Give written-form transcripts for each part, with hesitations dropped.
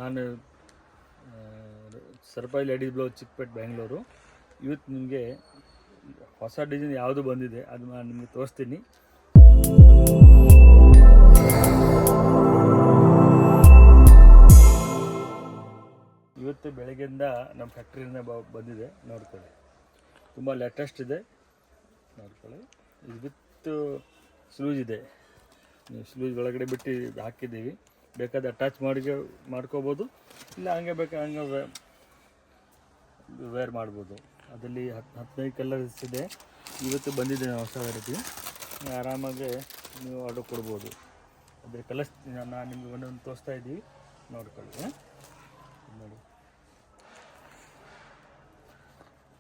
ನಾನು ಸರ್ಪಾಯಿ ladies blouse Chickpet Bengaluru. ಇವತ್ತು ನಿಮಗೆ ಹೊಸ ಡಿಸೈನ್ ಯಾವುದು ಬಂದಿದೆ ಅದು ನಾನು ನಿಮಗೆ ತೋರಿಸ್ತೀನಿ. ಇವತ್ತು ಬೆಳಗ್ಗೆಯಿಂದ ನಮ್ಮ ಫ್ಯಾಕ್ಟ್ರಿಯಿಂದ ಬಂದಿದೆ, ನೋಡ್ಕೊಳ್ಳಿ. ತುಂಬ ಲೇಟೆಸ್ಟ್ ಇದೆ, ನೋಡ್ಕೊಳ್ಳಿ. ಇದು ವಿತ್ ಸ್ಲೂಜ್ ಇದೆ. ನೀವು ಸ್ಲೂಜ್ ಒಳಗಡೆ ಬಿಟ್ಟು ಹಾಕಿದ್ದೀವಿ, ಬೇಕಾದ್ರೆ ಅಟ್ಯಾಚ್ ಮಾಡ್ಕೋಬೋದು, ಇಲ್ಲ ಹಂಗೆ ಬೇಕಾದ್ರೆ ಹಂಗೆ ವೇರ್ ಮಾಡ್ಬೋದು. ಅದರಲ್ಲಿ 15 ಕಲರ್ಸ್ ಇದೆ. ಇವತ್ತು ಬಂದಿದೆ ಹೊಸ ವೆರೈಟಿ, ಆರಾಮಾಗಿ ನೀವು ಆರ್ಡರ್ ಕೊಡ್ಬೋದು. ಅದೇ ಕಲರ್ಸ್ ನಾನು ನಿಮಗೆ ಒಂದೊಂದು ತೋರಿಸ್ತಾ ಇದ್ದೀವಿ, ನೋಡ್ಕೊಳ್ಳಿ. ನೋಡಿ,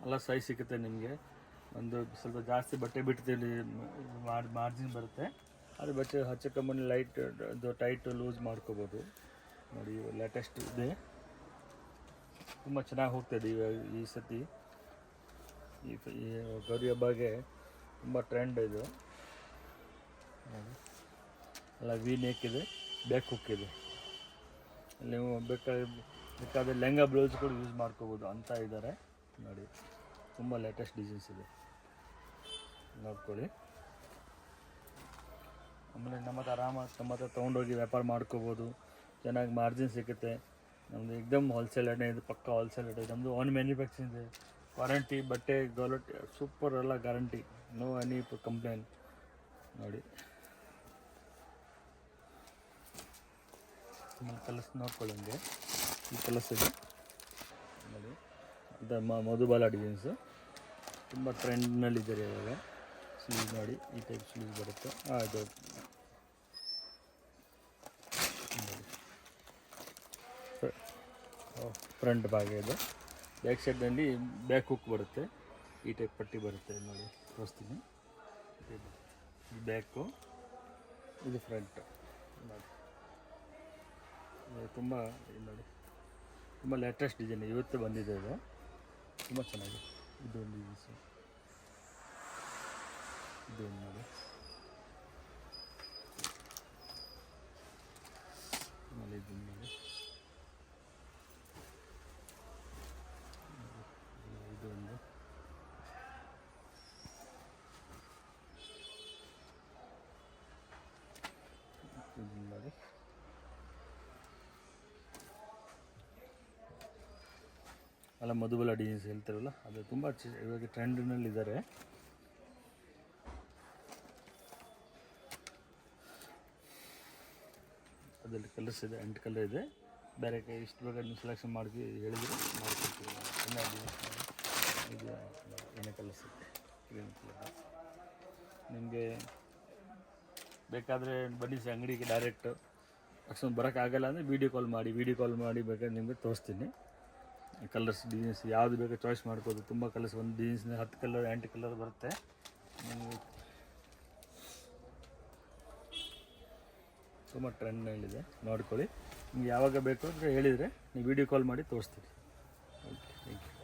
ಎಲ್ಲ ಸೈಜ್ ಸಿಗುತ್ತೆ ನಿಮಗೆ. ಒಂದು ಸ್ವಲ್ಪ ಜಾಸ್ತಿ ಬಟ್ಟೆ ಬಿಡ್ತೀವಿ, ಮಾರ್ಜಿನ್ ಬರುತ್ತೆ. ಅದು ಬಟ್ಟೆ ಹಚ್ಚ ಕಮ್ಮಿ ಲೈಟ್ ಅದು ಟೈಟ್ ಲೂಸ್ ಮಾಡ್ಕೋಬೋದು. ನೋಡಿ, ಲೇಟೆಸ್ಟ್ ಇದೆ, ತುಂಬ ಚೆನ್ನಾಗಿ ಹೋಗ್ತಾಯಿದೆ ಇವಾಗ. ಈ ಸತಿ ಈ ಗೌರಿ ಹಬ್ಬಗೆ ತುಂಬ ಟ್ರೆಂಡ್ ಇದು. ನೋಡಿ, ಎಲ್ಲ ವಿ ನೆಕ್ ಇದೆ, ಬ್ಯಾಕ್ ಹುಕ್ ಇದೆ. ನೀವು ಬೇಕಾದರೆ ಲೆಹಂಗಾ ಬ್ಲೌಸ್ ಕೂಡ ಯೂಸ್ ಮಾಡ್ಕೋಬೋದು ಅಂತ ಇದ್ದಾರೆ. ನೋಡಿ, ತುಂಬ ಲೇಟೆಸ್ಟ್ ಡಿಸೈನ್ಸ್ ಇದೆ, ನೋಡ್ಕೊಳ್ಳಿ. ಆಮೇಲೆ ನಮ್ಮ ಹತ್ರ ತೊಗೊಂಡೋಗಿ ವ್ಯಾಪಾರ ಮಾಡ್ಕೋಬೋದು. ಚೆನ್ನಾಗಿ ಮಾರ್ಜಿನ್ ಸಿಗುತ್ತೆ. ನಮ್ಮದು ಏಕ್ದಮ್ ಹೋಲ್ಸೇಲ್ ರೇಟ್ ಇದು, ಪಕ್ಕ ಹೋಲ್ಸೇಲ್ ರೇಟ್. ನಮ್ಮದು ಓನ್ ಮ್ಯಾನುಫ್ಯಾಕ್ಚರಿಂಗ್ ಇದೆ, ವಾರಂಟಿ, ಬಟ್ಟೆ ಕ್ವಾಲಿಟಿ ಸೂಪರ್, ಎಲ್ಲ ಗ್ಯಾರಂಟಿ, ನೋ ಎನಿ ಕಂಪ್ಲೇಂಟ್. ನೋಡಿ, ಕಲರ್ಸ್ ನೋಡ್ಕೊಳ್ಳಿ. ಹಂಗೆ ಈ ಕಲರ್ಸ್ ಇದೆ ನೋಡಿ. ಅದು ಮಧುಬಾಲ ಡಿಸೈನ್ಸು ತುಂಬ ಟ್ರೆಂಡ್ನಲ್ಲಿದ್ದಾರೆ ಇವಾಗ. ಸ್ಲೀವ್ ನೋಡಿ, ಈ ಟೈಪ್ ಸ್ಲೀವ್ ಬರುತ್ತೆ. ಅದು ಫ್ರಂಟ್ ಭಾಗ ಇದೆ. ಬ್ಯಾಕ್ ಸೈಡ್ನಲ್ಲಿ ಬ್ಯಾಕ್ ಹುಕ್ ಬರುತ್ತೆ, ಈ ಟೈಪ್ ಪಟ್ಟಿ ಬರುತ್ತೆ. ನೋಡಿ, ತೋರಿಸ್ತೀನಿ. ಇದು ಬ್ಯಾಕು, ಇದು ಫ್ರಂಟ್. ನೋಡಿ, ತುಂಬ ನೋಡಿ, ತುಂಬ ಲೇಟೆಸ್ಟ್ ಡಿಸೈನ್ ಇವತ್ತು ಬಂದಿದೆ. ಇದು ತುಂಬ ಚೆನ್ನಾಗಿದೆ. ಇದೊಂದು ಡಿಸೈನ್, ಇದೊಂದು ನೋಡಿ. ಆಮೇಲೆ ಇದನ್ನು ನೋಡಿ, ಇದೊಂದು. ಇದನ್ನು ನೋಡಿ, ಅಲ್ಲ ಮಧುಬಾಲ ಡಿಸೈನ್ಸ್ ಹೇಳ್ತಾರಲ್ಲ, ಅದು ತುಂಬ ಇವಾಗ ಟ್ರೆಂಡ್ನಲ್ಲಿದ್ದಾರೆ. ಅದರಲ್ಲಿ ಕಲರ್ಸ್ ಇದೆ, 8 ಕಲರ್ ಇದೆ. ಬೇರೆ ಇಷ್ಟು ಬೇಕಾದ್ರೆ ನೀವು ಸೆಲೆಕ್ಷನ್ ಮಾಡಿ ಹೇಳಿದರೆ ಮಾಡ್ಕೊಡ್ತೀವಿ. ಇದು ಏನೇ ಕಲರ್ಸ್ ಇದೆ, ಗ್ರೀನ್ ಕಲರ್. ನಿಮಗೆ ಬೇಕಾದರೆ ಬನ್ನಿ ಅಂಗಡಿಗೆ ಡೈರೆಕ್ಟ್. ಅಷ್ಟೊಂದು ಬರೋಕ್ಕಾಗಲ್ಲ ಅಂದರೆ ವೀಡಿಯೋ ಕಾಲ್ ಮಾಡಿ ಬೇಕಾದ್ರೆ ನಿಮಗೆ ತೋರಿಸ್ತೀನಿ. ಕಲರ್ಸ್ ಡಿಸೈನ್ಸ್ ಯಾವುದು ಬೇಕಾದ್ರೆ ಚಾಯ್ಸ್ ಮಾಡ್ಕೋದು. ತುಂಬ ಕಲರ್ಸ್, ಒಂದು ಡಿಸೈನ್ಸ್ನ 10 ಕಲರ್ 8 ಕಲರ್ ಬರುತ್ತೆ. ನಿಮಗೆ ತುಂಬ ಟ್ರೆಂಡ್ನಲ್ಲಿದೆ, ನೋಡ್ಕೊಳ್ಳಿ. ನಿಮ್ಗೆ ಯಾವಾಗ ಬೇಕು ಅಂದರೆ ಹೇಳಿದರೆ ನೀವು ವೀಡಿಯೋ ಕಾಲ್ ಮಾಡಿ ತೋರಿಸ್ತೀವಿ. Okay, thank you.